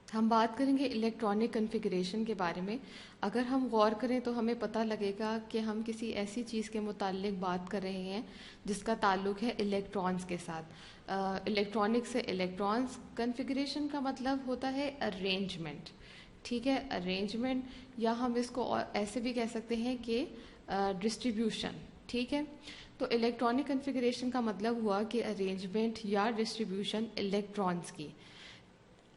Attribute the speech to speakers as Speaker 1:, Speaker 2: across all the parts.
Speaker 1: हम बात करेंगे इलेक्ट्रॉनिक कॉन्फ़िगरेशन के बारे में। अगर हम गौर करें तो हमें पता लगेगा कि हम किसी ऐसी चीज़ के मुताल्लिक बात कर रहे हैं जिसका ताल्लुक है इलेक्ट्रॉन्स के साथ। इलेक्ट्रॉनिक से इलेक्ट्रॉन्स, कॉन्फ़िगरेशन का मतलब होता है अरेंजमेंट। ठीक है, अरेंजमेंट, या हम इसको ऐसे भी कह सकते हैं कि डिस्ट्रीब्यूशन। ठीक है, तो इलेक्ट्रॉनिक कॉन्फ़िगरेशन का मतलब हुआ कि अरेंजमेंट या डिस्ट्रीब्यूशन इलेक्ट्रॉन्स की।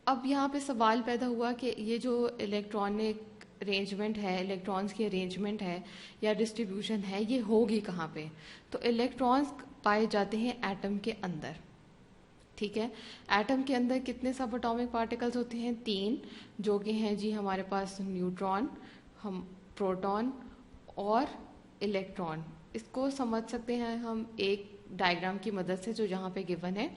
Speaker 1: अब यहाँ पे सवाल पैदा हुआ कि ये जो इलेक्ट्रॉनिक अरेंजमेंट है, इलेक्ट्रॉन्स की अरेंजमेंट है या डिस्ट्रीब्यूशन है, ये होगी कहाँ पे? तो इलेक्ट्रॉन्स पाए जाते हैं एटम के अंदर। ठीक है, एटम के अंदर कितने सब एटॉमिक पार्टिकल्स होते हैं? 3, जो कि हैं जी हमारे पास न्यूट्रॉन, हम प्रोटॉन और इलेक्ट्रॉन। इसको समझ सकते हैं हम एक डायग्राम की मदद से जो यहाँ पे गिवन है।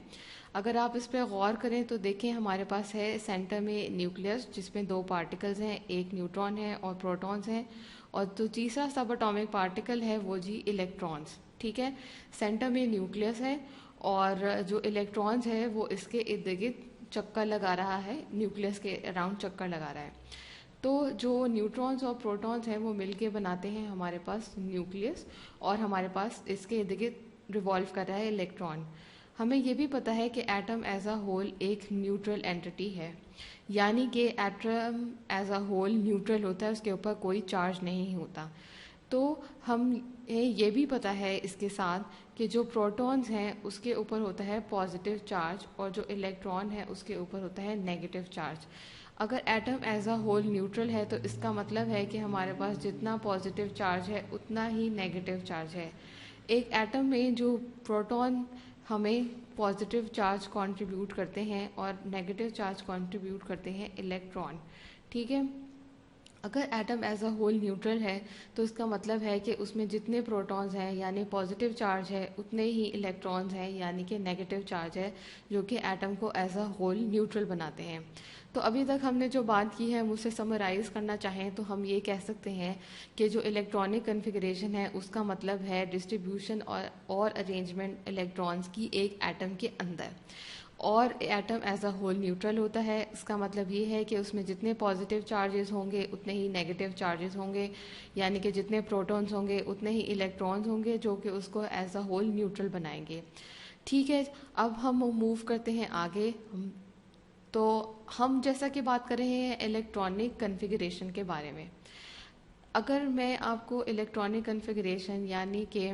Speaker 1: अगर आप इस पर गौर करें तो देखें, हमारे पास है सेंटर में न्यूक्लियस जिसमें 2 पार्टिकल्स हैं, एक न्यूट्रॉन है और प्रोटॉन्स हैं, और जो तीसरा सब एटॉमिक पार्टिकल है वो जी इलेक्ट्रॉन्स। ठीक है, सेंटर में न्यूक्लियस है और जो इलेक्ट्रॉन्स है वो इसके इर्द गिर्द चक्कर लगा रहा है, न्यूक्लियस के अराउंड चक्कर लगा रहा है। तो जो न्यूट्रॉन्स और प्रोटॉन्स हैं वो मिलके बनाते हैं हमारे पास न्यूक्लियस, और हमारे पास इसके इर्द गिर्द रिवॉल्व कर रहा है इलेक्ट्रॉन। हमें ये भी पता है कि एटम एज अ होल एक न्यूट्रल एंटिटी है, यानी कि atom as a whole neutral होता है, उसके ऊपर कोई चार्ज नहीं होता। तो हम ये भी पता है इसके साथ कि जो प्रोटॉन्स हैं उसके ऊपर होता है पॉजिटिव चार्ज और जो इलेक्ट्रॉन है उसके ऊपर होता है नेगेटिव चार्ज। अगर atom as a whole neutral है तो इसका मतलब है कि हमारे पास जितना पॉजिटिव चार्ज है उतना ही नेगेटिव चार्ज है। एक एटम में जो प्रोटॉन हमें पॉजिटिव चार्ज कंट्रीब्यूट करते हैं और नेगेटिव चार्ज कंट्रीब्यूट करते हैं इलेक्ट्रॉन। ठीक है, अगर atom as a whole neutral है तो इसका मतलब है कि उसमें जितने प्रोटॉन्स हैं यानी पॉजिटिव चार्ज है उतने ही इलेक्ट्रॉन्स हैं यानी कि नेगेटिव चार्ज है, जो कि एटम को एज अ होल न्यूट्रल बनाते हैं। तो अभी तक हमने जो बात की है हम उसे समराइज करना चाहें तो हम ये कह सकते हैं कि जो इलेक्ट्रॉनिक कॉन्फ़िगरेशन है उसका मतलब है डिस्ट्रीब्यूशन और अरेंजमेंट इलेक्ट्रॉन्स की एक एटम के अंदर। और atom as a whole neutral होता है, इसका मतलब ये है कि उसमें जितने पॉजिटिव चार्जेस होंगे उतने ही नेगेटिव चार्जेस होंगे, यानी कि जितने प्रोटॉन्स होंगे उतने ही इलेक्ट्रॉन्स होंगे, जो कि उसको एज अ होल न्यूट्रल बनाएंगे। ठीक है, अब हम मूव करते हैं आगे। तो हम जैसा कि बात कर रहे हैं इलेक्ट्रॉनिक कॉन्फ़िगरेशन के बारे में। अगर मैं आपको इलेक्ट्रॉनिक कॉन्फ़िगरेशन यानी कि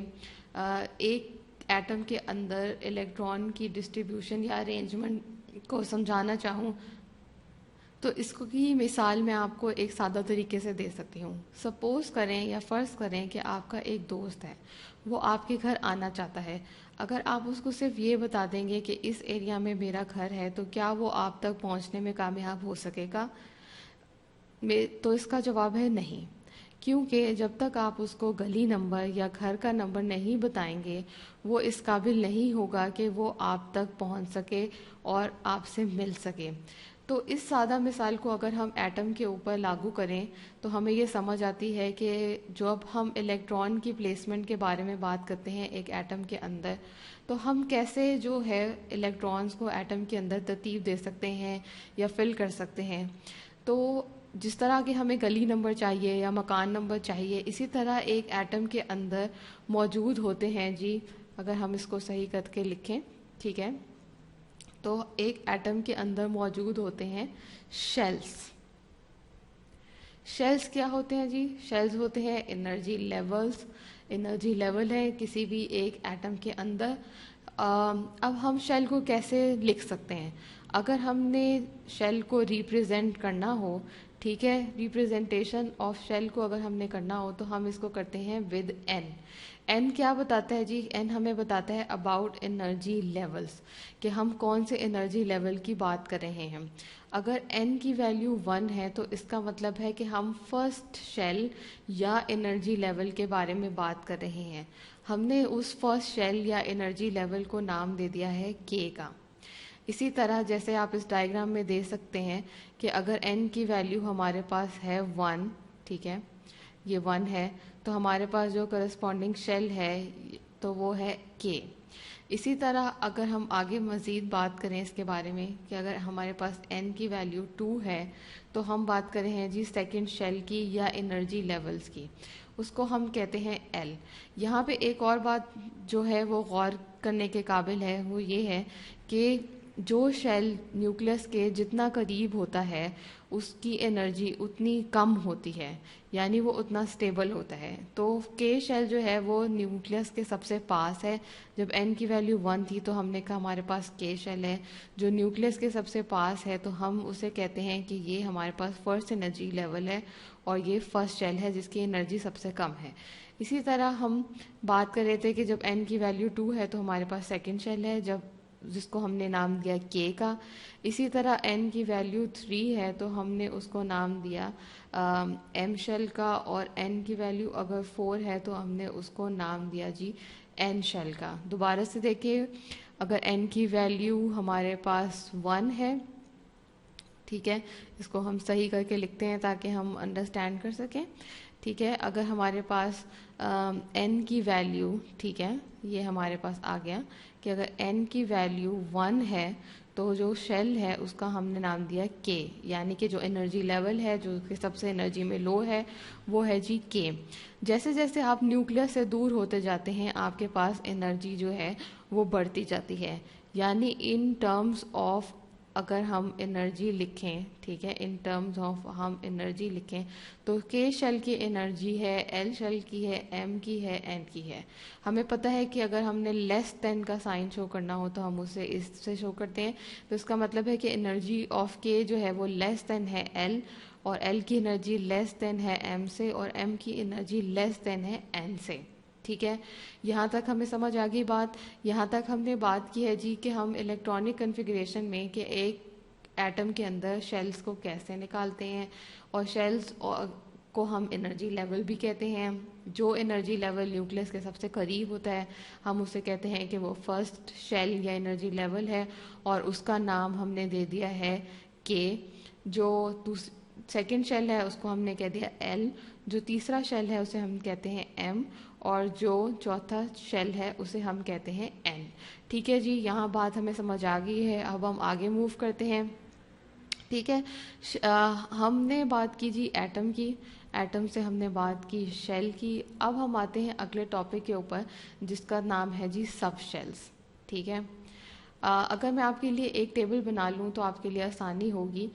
Speaker 1: एक एटम के अंदर इलेक्ट्रॉन की डिस्ट्रीब्यूशन या अरेंजमेंट को समझाना चाहूँ तो इसको की मिसाल मैं आपको एक सादा तरीके से दे सकती हूँ। सपोज़ करें या फ़र्ज़ करें कि आपका एक दोस्त है, वो आपके घर आना चाहता है। अगर आप उसको सिर्फ ये बता देंगे कि इस एरिया में मेरा घर है, तो क्या वो आप तक पहुँचने में कामयाब हो सकेगा? तो इसका जवाब है नहीं, क्योंकि जब तक आप उसको गली नंबर या घर का नंबर नहीं बताएंगे वो इस काबिल नहीं होगा कि वो आप तक पहुंच सके और आपसे मिल सके। तो इस सादा मिसाल को अगर हम एटम के ऊपर लागू करें तो हमें ये समझ आती है कि जब हम इलेक्ट्रॉन की प्लेसमेंट के बारे में बात करते हैं एक एटम के अंदर, तो हम कैसे जो है इलेक्ट्रॉन्स को एटम के अंदर तरतीब दे सकते हैं या फिल कर सकते हैं। तो जिस तरह के हमें गली नंबर चाहिए या मकान नंबर चाहिए, इसी तरह एक एटम के अंदर मौजूद होते हैं जी। अगर हम इसको सही करके लिखें, ठीक है, तो एक एटम के अंदर मौजूद होते हैं शेल्स। शेल्स क्या होते हैं जी? शेल्स होते हैं एनर्जी लेवल्स। एनर्जी लेवल है किसी भी एक एटम के अंदर। अब हम शेल को कैसे लिख सकते हैं? अगर हमने शेल को रिप्रेजेंट करना हो, ठीक है, रिप्रेजेंटेशन ऑफ शेल को अगर हमने करना हो तो हम इसको करते हैं विद एन। एन क्या बताता है जी? एन हमें बताता है अबाउट एनर्जी लेवल्स, कि हम कौन से एनर्जी लेवल की बात कर रहे हैं। अगर एन की वैल्यू 1 है तो इसका मतलब है कि हम फर्स्ट शेल या एनर्जी लेवल के बारे में बात कर रहे हैं। हमने उस फर्स्ट शेल या एनर्जी लेवल को नाम दे दिया है के का। इसी तरह जैसे आप इस डायग्राम में दे सकते हैं कि अगर n की वैल्यू हमारे पास है 1, ठीक है, ये 1 है, तो हमारे पास जो करस्पॉन्डिंग शेल है तो वो है k। इसी तरह अगर हम आगे मज़ीद बात करें इसके बारे में कि अगर हमारे पास n की वैल्यू 2 है तो हम बात करें हैं जी सेकंड शेल की या एनर्जी लेवल्स की, उसको हम कहते हैं L। यहाँ पे एक और बात जो है वो गौर करने के काबिल है, वो ये है कि जो शेल न्यूक्लियस के जितना करीब होता है उसकी एनर्जी उतनी कम होती है, यानी वो उतना स्टेबल होता है। तो के शेल जो है वो न्यूक्लियस के सबसे पास है। जब n की वैल्यू 1 थी तो हमने कहा हमारे पास के शेल है जो न्यूक्लियस के सबसे पास है, तो हम उसे कहते हैं कि ये हमारे पास फर्स्ट एनर्जी लेवल है और ये फर्स्ट शेल है जिसकी एनर्जी सबसे कम है। इसी तरह हम बात कर रहे थे कि जब n की वैल्यू 2 है तो हमारे पास सेकेंड शेल है जब जिसको हमने नाम दिया के का। इसी तरह n की वैल्यू 3 है तो हमने उसको नाम दिया m शेल का, और n की वैल्यू अगर 4 है तो हमने उसको नाम दिया जी n शेल का। दोबारा से देखिए, अगर n की वैल्यू हमारे पास 1 है, ठीक है, इसको हम सही करके लिखते हैं ताकि हम अंडरस्टैंड कर सकें। ठीक है, अगर हमारे पास n की वैल्यू, ठीक है, ये हमारे पास आ गया कि अगर n की वैल्यू 1 है तो जो शेल है उसका हमने नाम दिया k, यानी कि जो एनर्जी लेवल है जो कि सबसे एनर्जी में लो है वो है जी k। जैसे जैसे आप न्यूक्लियस से दूर होते जाते हैं आपके पास एनर्जी जो है वो बढ़ती जाती है, यानी इन टर्म्स ऑफ अगर हम एनर्जी लिखें, ठीक है, इन टर्म्स ऑफ हम एनर्जी लिखें तो के शेल की एनर्जी है, एल शेल की है, एम की है, एन की है। हमें पता है कि अगर हमने लेस देन का साइन शो करना हो तो हम उसे इससे शो करते हैं, तो इसका मतलब है कि एनर्जी ऑफ के जो है वो लेस देन है एल, और एल की एनर्जी लेस देन है एम से, और एम की एनर्जी लेस देन है एन से। ठीक है, यहाँ तक हमें समझ आ गई बात। यहाँ तक हमने बात की है जी कि हम इलेक्ट्रॉनिक कन्फिग्रेशन में कि एक एटम के अंदर शेल्स को कैसे निकालते हैं, और शेल्स को हम एनर्जी लेवल भी कहते हैं। जो एनर्जी लेवल न्यूक्लियस के सबसे करीब होता है हम उसे कहते हैं कि वो फर्स्ट शेल या एनर्जी लेवल है, और उसका नाम हमने दे दिया है के। जो सेकेंड शेल है उसको हमने कह दिया एल, जो तीसरा शेल है उसे हम कहते हैं एम, और जो चौथा शेल है उसे हम कहते हैं एन। ठीक है जी, यहाँ बात हमें समझ आ गई है। अब हम आगे मूव करते हैं। ठीक है, हमने बात की जी एटम की, एटम से हमने बात की शेल की। अब हम आते हैं अगले टॉपिक के ऊपर जिसका नाम है जी सब शेल्स। ठीक है, अगर मैं आपके लिए एक टेबल बना लूँ तो आपके लिए आसानी होगी।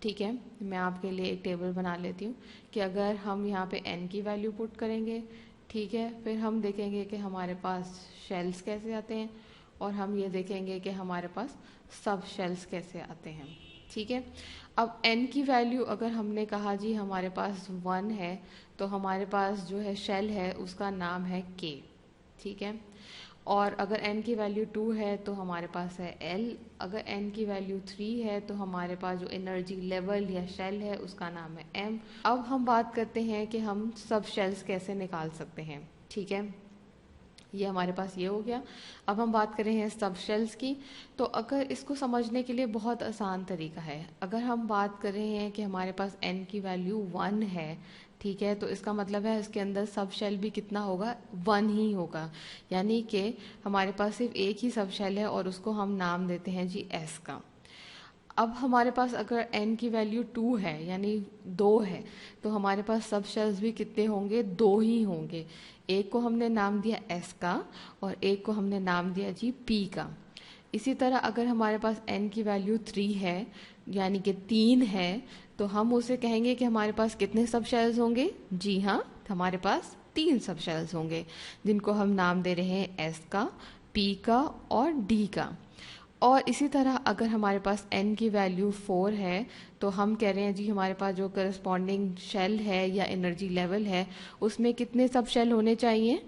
Speaker 1: ठीक है, मैं आपके लिए एक टेबल बना लेती हूँ कि अगर हम यहाँ पे n की वैल्यू पुट करेंगे, ठीक है, फिर हम देखेंगे कि हमारे पास शेल्स कैसे आते हैं, और हम ये देखेंगे कि हमारे पास सब शेल्स कैसे आते हैं। ठीक है, अब n की वैल्यू अगर हमने कहा जी हमारे पास 1 है तो हमारे पास जो है शेल है उसका नाम है k। ठीक है, और अगर n की वैल्यू 2 है तो हमारे पास है l, अगर n की वैल्यू 3 है तो हमारे पास जो एनर्जी लेवल या शेल है उसका नाम है m। अब हम बात करते हैं कि हम सब शेल्स कैसे निकाल सकते हैं। ठीक है, ये हमारे पास ये हो गया। अब हम बात कर रहे हैं सब शेल्स की, तो अगर इसको समझने के लिए बहुत आसान तरीका है। अगर हम बात कर रहे हैं कि हमारे पास n की वैल्यू 1 है, ठीक है, तो इसका मतलब है इसके अंदर सब शेल भी कितना होगा, 1 ही होगा, यानी कि हमारे पास सिर्फ एक ही सब शेल है और उसको हम नाम देते हैं जी s का। अब हमारे पास अगर n की वैल्यू 2 है यानी 2 है तो हमारे पास सब शेल्स भी कितने होंगे, 2 ही होंगे। एक को हमने नाम दिया s का और एक को हमने नाम दिया जी p का। इसी तरह अगर हमारे पास n की वैल्यू 3 है यानी कि 3 है तो हम उसे कहेंगे कि हमारे पास कितने सब शेल्स होंगे, जी हाँ, हमारे पास 3 सब शेल्स होंगे जिनको हम नाम दे रहे हैं s का, p का और d का। और इसी तरह अगर हमारे पास n की वैल्यू 4 है तो हम कह रहे हैं जी हमारे पास जो करस्पॉन्डिंग शेल है या एनर्जी लेवल है उसमें कितने सब शेल होने चाहिए।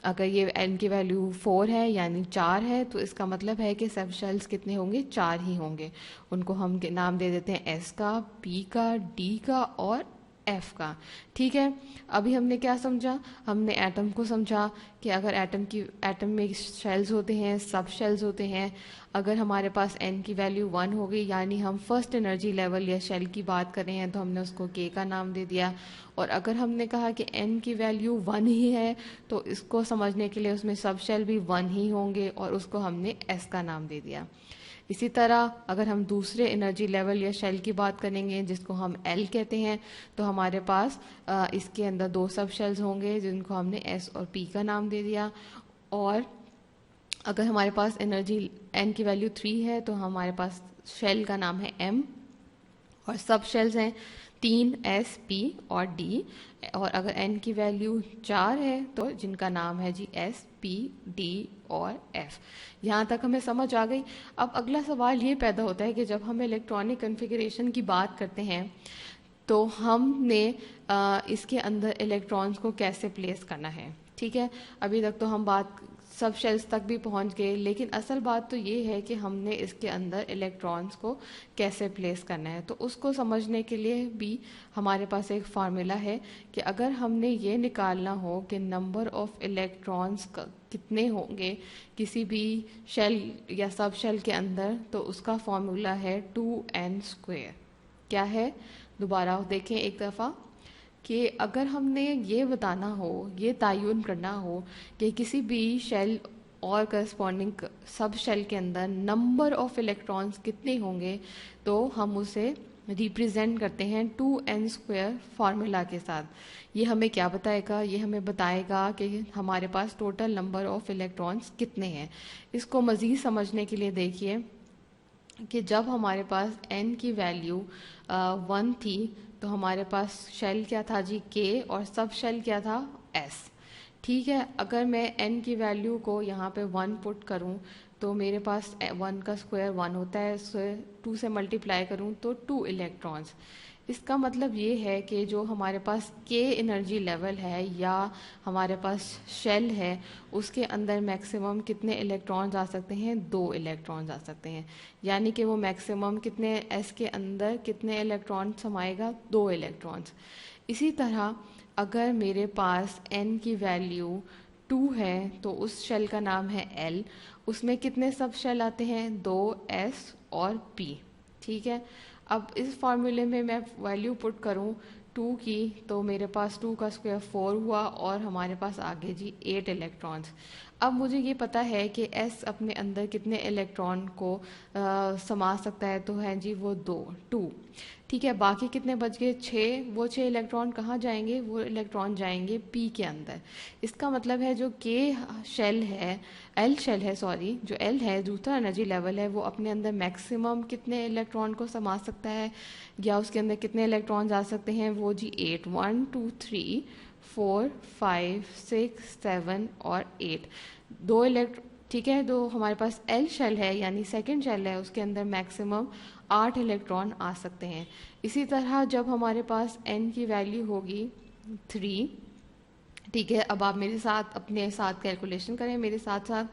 Speaker 1: अगर ये n की वैल्यू 4 है यानी 4 है तो इसका मतलब है कि सब शेल्स कितने होंगे, 4 ही होंगे। उनको हम नाम दे देते हैं s का, p का, d का और एफ का। ठीक है, अभी हमने क्या समझा, हमने एटम को समझा कि अगर एटम में शेल्स होते हैं, सब शेल्स होते हैं। अगर हमारे पास n की वैल्यू 1 हो गई, यानी हम फर्स्ट एनर्जी लेवल या शेल की बात कर रहे हैं, तो हमने उसको k का नाम दे दिया। और अगर हमने कहा कि n की वैल्यू 1 ही है, तो इसको समझने के लिए उसमें सब शेल भी 1 ही होंगे और उसको हमने s का नाम दे दिया। इसी तरह अगर हम दूसरे एनर्जी लेवल या शेल की बात करेंगे जिसको हम L कहते हैं, तो हमारे पास इसके अंदर 2 सब शेल्स होंगे जिनको हमने S और P का नाम दे दिया। और अगर हमारे पास एनर्जी N की वैल्यू 3 है, तो हमारे पास शेल का नाम है M और सब शेल्स हैं 3 S, P और D। और अगर n की वैल्यू 4 है तो जिनका नाम है जी S, P, D और F। यहाँ तक हमें समझ आ गई। अब अगला सवाल ये पैदा होता है कि जब हम इलेक्ट्रॉनिक कॉन्फ़िगरेशन की बात करते हैं तो हमने इसके अंदर इलेक्ट्रॉन्स को कैसे प्लेस करना है। ठीक है, अभी तक तो हम बात सब शेल्स तक भी पहुंच गए, लेकिन असल बात तो ये है कि हमने इसके अंदर इलेक्ट्रॉन्स को कैसे प्लेस करना है। तो उसको समझने के लिए भी हमारे पास एक फार्मूला है कि अगर हमने ये निकालना हो कि नंबर ऑफ इलेक्ट्रॉन्स कितने होंगे किसी भी शेल या सब शेल के अंदर, तो उसका फार्मूला है 2n²। क्या है, दोबारा देखें एक दफ़ा, कि अगर हमने ये बताना हो, ये तयन करना हो कि किसी भी शेल और करस्पॉन्डिंग सब शेल के अंदर नंबर ऑफ इलेक्ट्रॉन्स कितने होंगे, तो हम उसे रिप्रेजेंट करते हैं 2n² फार्मूला के साथ। ये हमें क्या बताएगा, ये हमें बताएगा कि हमारे पास टोटल नंबर ऑफ इलेक्ट्रॉन्स कितने हैं। इसको मज़ीद समझने के लिए देखिए कि जब हमारे पास n की वैल्यू 1 थी, तो हमारे पास शेल क्या था जी k और सब शेल क्या था s। ठीक है, अगर मैं n की वैल्यू को यहाँ पे 1 पुट करूँ तो मेरे पास 1 का स्क्वायर 1 होता है, 2 से मल्टीप्लाई करूँ तो 2 इलेक्ट्रॉन्स। इसका मतलब ये है कि जो हमारे पास k एनर्जी लेवल है या हमारे पास शेल है, उसके अंदर मैक्सिमम कितने इलेक्ट्रॉन्स आ सकते हैं, 2 इलेक्ट्रॉन्स आ सकते हैं। यानी कि वो मैक्सिमम कितने s के अंदर कितने इलेक्ट्रॉन समाएगा, 2 इलेक्ट्रॉन्स। इसी तरह अगर मेरे पास n की वैल्यू 2 है तो उस शेल का नाम है L। उसमें कितने सब शेल आते हैं, 2 S और P। ठीक है, अब इस फार्मूले में मैं वैल्यू पुट करूं 2 की, तो मेरे पास 2 का स्क्वायर 4 हुआ और हमारे पास आगे जी 8 इलेक्ट्रॉन्स। अब मुझे ये पता है कि S अपने अंदर कितने इलेक्ट्रॉन को समा सकता है, तो है जी वो 2। ठीक है, बाकी कितने बच गए, 6। वो 6 इलेक्ट्रॉन कहाँ जाएंगे, वो इलेक्ट्रॉन जाएंगे P के अंदर। इसका मतलब है जो K शेल है, L शेल है सॉरी, जो L है दूसरा एनर्जी लेवल है, वो अपने अंदर मैक्सिमम कितने इलेक्ट्रॉन को समा सकता है या उसके अंदर कितने इलेक्ट्रॉन जा सकते हैं, वो जी 8। 1 2 3 4 5 6 7 और 8, 2 इलेक्ट्रॉन। ठीक है, तो हमारे पास L शेल है यानी सेकंड शेल है, उसके अंदर मैक्सिमम 8 इलेक्ट्रॉन आ सकते हैं। इसी तरह जब हमारे पास n की वैल्यू होगी 3, ठीक है, अब आप मेरे साथ अपने साथ कैलकुलेशन करें मेरे साथ साथ,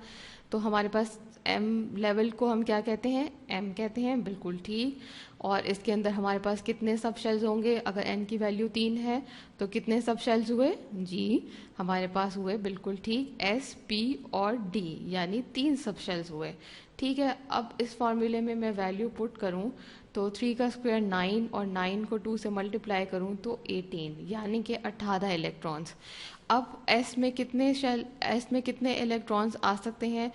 Speaker 1: तो हमारे पास m लेवल को हम क्या कहते हैं, m कहते हैं, बिल्कुल ठीक। और इसके अंदर हमारे पास कितने सब शेल्स होंगे, अगर n की वैल्यू 3 है तो कितने सब शेल्स हुए जी, हमारे पास हुए बिल्कुल ठीक S, P और D, यानी 3 सब शेल्स हुए। ठीक है, अब इस फॉर्मूले में मैं वैल्यू पुट करूं तो 3 का स्क्वायर 9 और 9 को 2 से मल्टीप्लाई करूं तो 18, यानी कि 18 इलेक्ट्रॉन्स। अब S में कितने इलेक्ट्रॉन्स आ सकते हैं,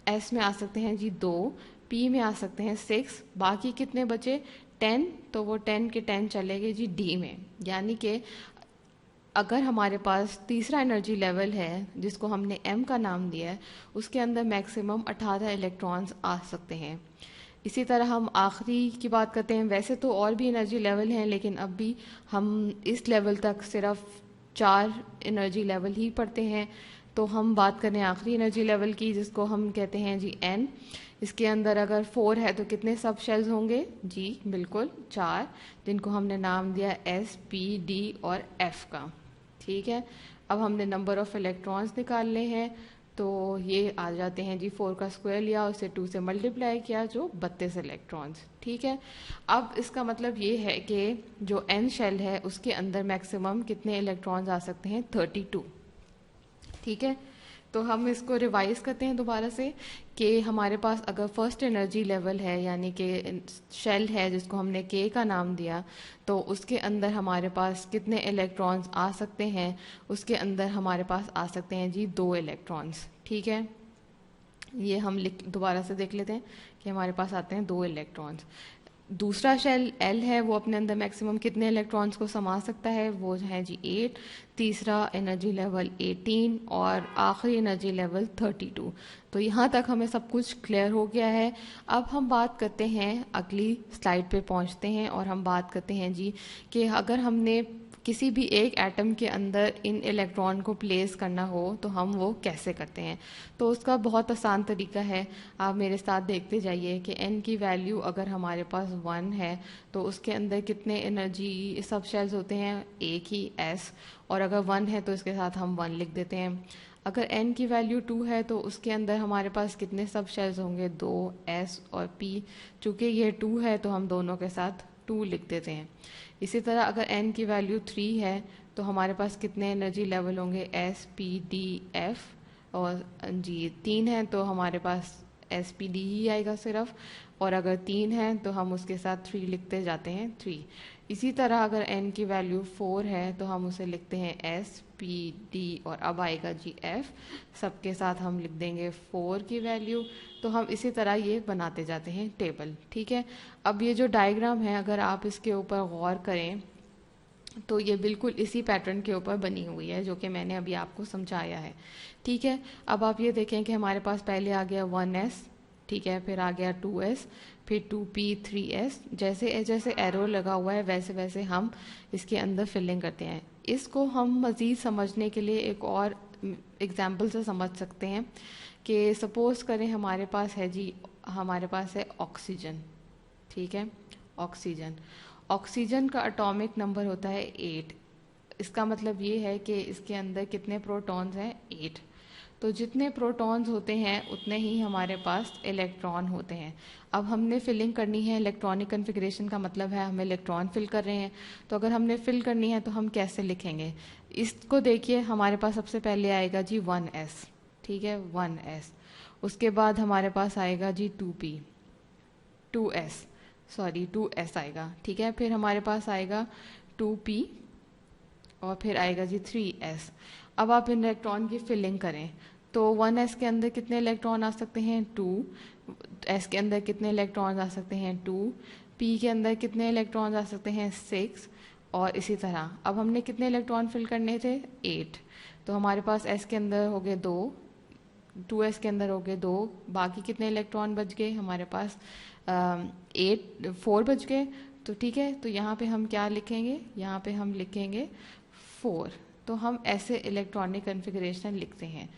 Speaker 1: S में आ सकते हैं जी 2, P में आ सकते हैं 6, बाकी कितने बचे 10, तो वो 10 के 10 चले गए जी D में। यानी कि अगर हमारे पास तीसरा एनर्जी लेवल है जिसको हमने M का नाम दिया है, उसके अंदर मैक्सिमम 18 इलेक्ट्रॉन्स आ सकते हैं। इसी तरह हम आखिरी की बात करते हैं, वैसे तो और भी एनर्जी लेवल हैं लेकिन अब भी हम इस लेवल तक सिर्फ 4 एनर्जी लेवल ही पढ़ते हैं। तो हम बात करें आखिरी एनर्जी लेवल की जिसको हम कहते हैं जी N। इसके अंदर अगर 4 है तो कितने सब शेल्स होंगे जी, बिल्कुल 4, जिनको हमने नाम दिया S, P, D और F का। ठीक है, अब हमने नंबर ऑफ इलेक्ट्रॉन्स निकालने हैं तो ये आ जाते हैं जी 4 का स्क्वायर लिया, उसे 2 से मल्टीप्लाई किया, जो 32 इलेक्ट्रॉन्स। ठीक है, अब इसका मतलब ये है कि जो एन शेल है उसके अंदर मैक्सिमम कितने इलेक्ट्रॉन्स आ सकते हैं, 32। ठीक है, तो हम इसको रिवाइज करते हैं दोबारा से कि हमारे पास अगर फर्स्ट एनर्जी लेवल है, यानी कि शेल है जिसको हमने के का नाम दिया, तो उसके अंदर हमारे पास कितने इलेक्ट्रॉन्स आ सकते हैं, उसके अंदर हमारे पास आ सकते हैं जी 2 इलेक्ट्रॉन्स। ठीक है, ये हम दोबारा से देख लेते हैं कि हमारे पास आते हैं 2 इलेक्ट्रॉन्स। दूसरा शेल एल है, वो अपने अंदर मैक्सिमम कितने इलेक्ट्रॉन्स को समा सकता है, वो है जी 8। तीसरा एनर्जी लेवल 18 और आखिरी एनर्जी लेवल 32। तो यहाँ तक हमें सब कुछ क्लियर हो गया है। अब हम बात करते हैं, अगली स्लाइड पे पहुँचते हैं और हम बात करते हैं जी कि अगर हमने किसी भी एक एटम के अंदर इन इलेक्ट्रॉन को प्लेस करना हो तो हम वो कैसे करते हैं। तो उसका बहुत आसान तरीका है, आप मेरे साथ देखते जाइए कि n की वैल्यू अगर हमारे पास 1 है तो उसके अंदर कितने एनर्जी सब शेल्स होते हैं, एक ही s, और अगर 1 है तो इसके साथ हम 1 लिख देते हैं। अगर n की वैल्यू 2 है तो उसके अंदर हमारे पास कितने सब शेल्स होंगे, 2 s और p। चूँकि ये 2 है तो हम दोनों के साथ 2 लिख देते हैं। इसी तरह अगर n की वैल्यू 3 है तो हमारे पास कितने एनर्जी लेवल होंगे, s p d f, और जी 3 है तो हमारे पास s p d ही आएगा सिर्फ, और अगर 3 है तो हम उसके साथ 3 लिखते जाते हैं, 3। इसी तरह अगर n की वैल्यू 4 है तो हम उसे लिखते हैं s p d, और अब आएगा जी f, सबके साथ हम लिख देंगे 4 की वैल्यू। तो हम इसी तरह ये बनाते जाते हैं टेबल। ठीक है, अब ये जो डायग्राम है अगर आप इसके ऊपर गौर करें तो ये बिल्कुल इसी पैटर्न के ऊपर बनी हुई है जो कि मैंने अभी आपको समझाया है। ठीक है, अब आप ये देखें कि हमारे पास पहले आ गया 1s, ठीक है, फिर आ गया 2s, फिर 2p, 3s। जैसे जैसे एरो लगा हुआ है वैसे वैसे हम इसके अंदर फिलिंग करते हैं। इसको हम मज़ीद समझने के लिए एक और एग्जाम्पल से समझ सकते हैं कि सपोज करें हमारे पास है जी, हमारे पास है ऑक्सीजन। ठीक है, ऑक्सीजन का एटॉमिक नंबर होता है 8। इसका मतलब ये है कि इसके अंदर कितने प्रोटॉन्स हैं, 8। तो जितने प्रोटॉन्स होते हैं उतने ही हमारे पास इलेक्ट्रॉन होते हैं। अब हमने फिलिंग करनी है, इलेक्ट्रॉनिक कन्फिग्रेशन का मतलब है हम इलेक्ट्रॉन फिल कर रहे हैं। तो अगर हमने फिल करनी है तो हम कैसे लिखेंगे, इसको देखिए, हमारे पास सबसे पहले आएगा जी 1s। ठीक है, 1s। उसके बाद हमारे पास आएगा जी 2s आएगा। ठीक है, फिर हमारे पास आएगा 2p, और फिर आएगा जी 3s। अब आप इलेक्ट्रॉन की फिलिंग करें तो 1s के अंदर कितने इलेक्ट्रॉन आ सकते हैं, 2। s के अंदर कितने इलेक्ट्रॉन आ सकते हैं, 2। p के अंदर कितने इलेक्ट्रॉन आ सकते हैं, 6। और इसी तरह अब हमने कितने इलेक्ट्रॉन फिल करने थे, 8। तो हमारे पास s के अंदर हो गए 2, 2s के अंदर हो गए 2, बाकी कितने इलेक्ट्रॉन बच गए हमारे पास, 4 बच गए। तो ठीक है, तो यहाँ पे हम क्या लिखेंगे, यहाँ पे हम लिखेंगे 4। तो हम ऐसे इलेक्ट्रॉनिक कन्फिग्रेशन लिखते हैं।